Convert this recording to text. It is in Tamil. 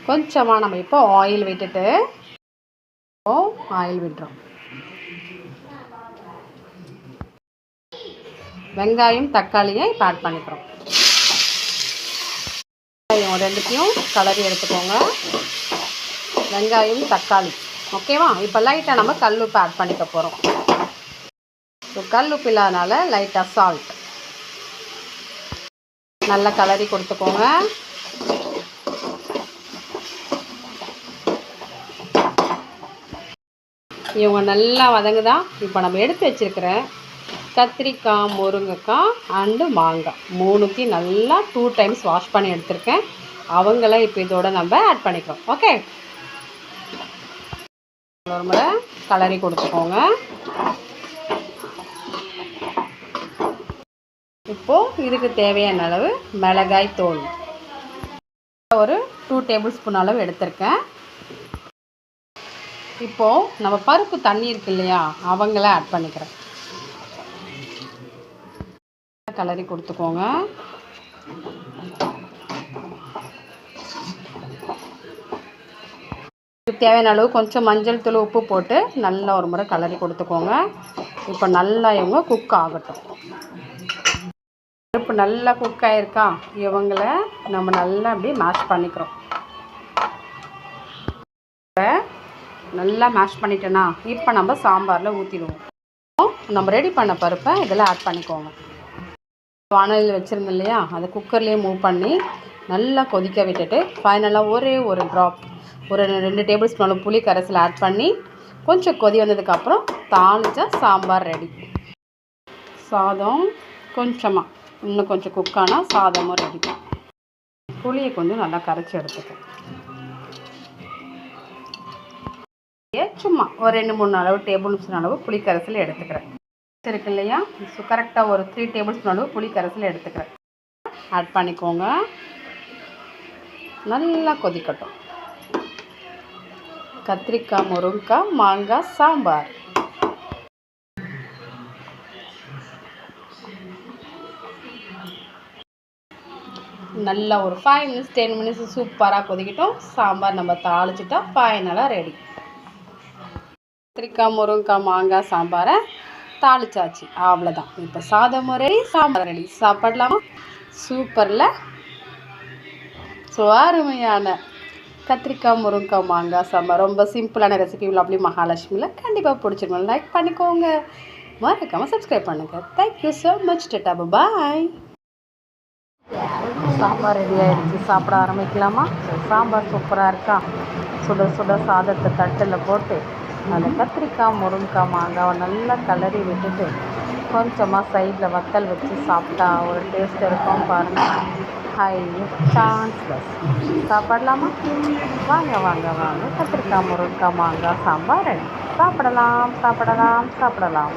கொஞ்சமாக நம்ம இப்போ ஆயில் விட்டுட்டு ஆயில் விட்டுறோம். வெங்காயம் தக்காளியை இப்போ ஆட் பண்ணிக்கிறோம். வெங்காயம் ரெண்டுத்தையும் கலரி எடுத்துக்கோங்க. வெங்காயம் தக்காளி ஓகேவா. இப்போ லைட்டாக நம்ம கல் உப்பு ஆட் பண்ணிக்க போகிறோம். ஸோ கல் உப்பு இல்லாதனால லைட்டாக சால்ட் நல்லா கலரி கொடுத்துக்கோங்க. இவங்க நல்லா வதங்குதான். இப்போ நம்ம எடுத்து வச்சுருக்கிற கத்திரிக்காய், முருங்கைக்காய் அண்டு மாங்காய் மூணுத்தையும் நல்லா 2 டைம்ஸ் வாஷ் பண்ணி எடுத்துருக்கேன். அவங்கள இப்போ இதோட நம்ம ஆட் பண்ணிக்கிறோம். ஓகே, ஒரு முறை கலரி கொடுத்துக்கோங்க. இப்போது இதுக்கு தேவையான அளவு மிளகாய் தூள் ஒரு 2 டேபிள் ஸ்பூன் அளவு எடுத்திருக்கேன். இப்போது நம்ம பருப்பு தண்ணி இருக்கு இல்லையா, அவங்கள ஆட் பண்ணிக்கிறேன். கலரி கொடுத்துக்கோங்க. தேவையான அளவு கொஞ்சம் மஞ்சள் தூள் உப்பு போட்டு நல்லா ஒரு முறை கலரி கொடுத்துக்கோங்க. இப்போ நல்லா இவங்க குக் ஆகட்டும். பருப்பு நல்லா குக் ஆகிருக்கா, இவங்கள நம்ம நல்லா அப்படியே மேஷ் பண்ணிக்கிறோம். நல்லா மேஷ் பண்ணிட்டோன்னா இப்போ நம்ம சாம்பாரில் ஊற்றிடுவோம். நம்ம ரெடி பண்ண பருப்பை இதில் ஆட் பண்ணிக்கோங்க. வானலியில் வச்சுருந்தோம் இல்லையா, அதை குக்கர்லேயே மூவ் பண்ணி நல்லா கொதிக்க விட்டுட்டு ஃபைனலாக ஒரே ஒரு ட்ராப் ஒரு 2 டேபிள் ஸ்பூன் அளவு புளி கரைசல் ஆட் பண்ணி கொஞ்சம் கொதி வந்ததுக்கப்புறம் தாளிச்சா சாம்பார் ரெடி. சாதம் கொஞ்சமாக இன்னும் கொஞ்சம் குக்கானால் சாதமும் ரெடி. புளியை கொஞ்சம் நல்லா கரைச்சி எடுத்துக்கேன். சும்மா ஒரு 2-3 அளவு டேபிள் ஸ்பூன் அளவு புளி கரைசல் எடுத்துக்கிறேன். இருக்கு இல்லையா, ஸோ கரெக்டாக ஒரு 3 டேபிள் ஸ்பூன் அளவு புளி கரைசல் எடுத்துக்கிறேன். ஆட் பண்ணிக்கோங்க. நல்லா கொதிக்கட்டும். கத்திரிக்காய், முருங்கைக்காய், மாங்காய் சாம்பார். நல்லா ஒரு 5 மினிட்ஸ் 10 மினிட்ஸ் சூப்பராக கொதிக்கட்டும். சாம்பார் நம்ம தாளிச்சிட்டா ஃபைனலாக ரெடி. கத்திரிக்காய், முருங்கைக்காய், மாங்காய் சாம்பாரை தாளிச்சாச்சு, அவ்வளோதான். இப்போ சாதம் ரெடி, சாம்பார் ரெடி. சாப்பிடலாமா? சூப்பரில். ஸோ அருமையான கத்திரிக்காய், முருங்கைக்காய், மாங்காய் சாம்பார் ரொம்ப சிம்பிளான ரெசிபி. லவ்லி மகாலட்சுமியில் கண்டிப்பாக பிடிச்சிருக்கோம். லைக் பண்ணிக்கோங்க, மறக்காமல் சப்ஸ்கிரைப் பண்ணுங்கள். Thank you so much. டட்டா பாய். சாம்பார் ரெடி ஆகிடுச்சு, சாப்பிட ஆரம்பிக்கலாமா? சாம்பார் சூப்பராக இருக்கா? சுட சுட சாதத்தை தட்டில் போட்டு அந்த கத்திரிக்காய், முருங்கைக்காய், மாங்காவை நல்லா கலரி விட்டுட்டு கொஞ்சமாக சைடில் வத்தல் வச்சு சாப்பிட்டா ஒரு டேஸ்ட் இருக்கும் பாருங்கள். High chanceless. சாப்பிடலாமா? வாங்க வாங்க வாங்க. கத்திரிக்காய், முருங்கைக்காய், மாங்காய் சாம்பார் ரெடி. சாப்பிடலாம் சாப்பிடலாம் சாப்பிடலாம்.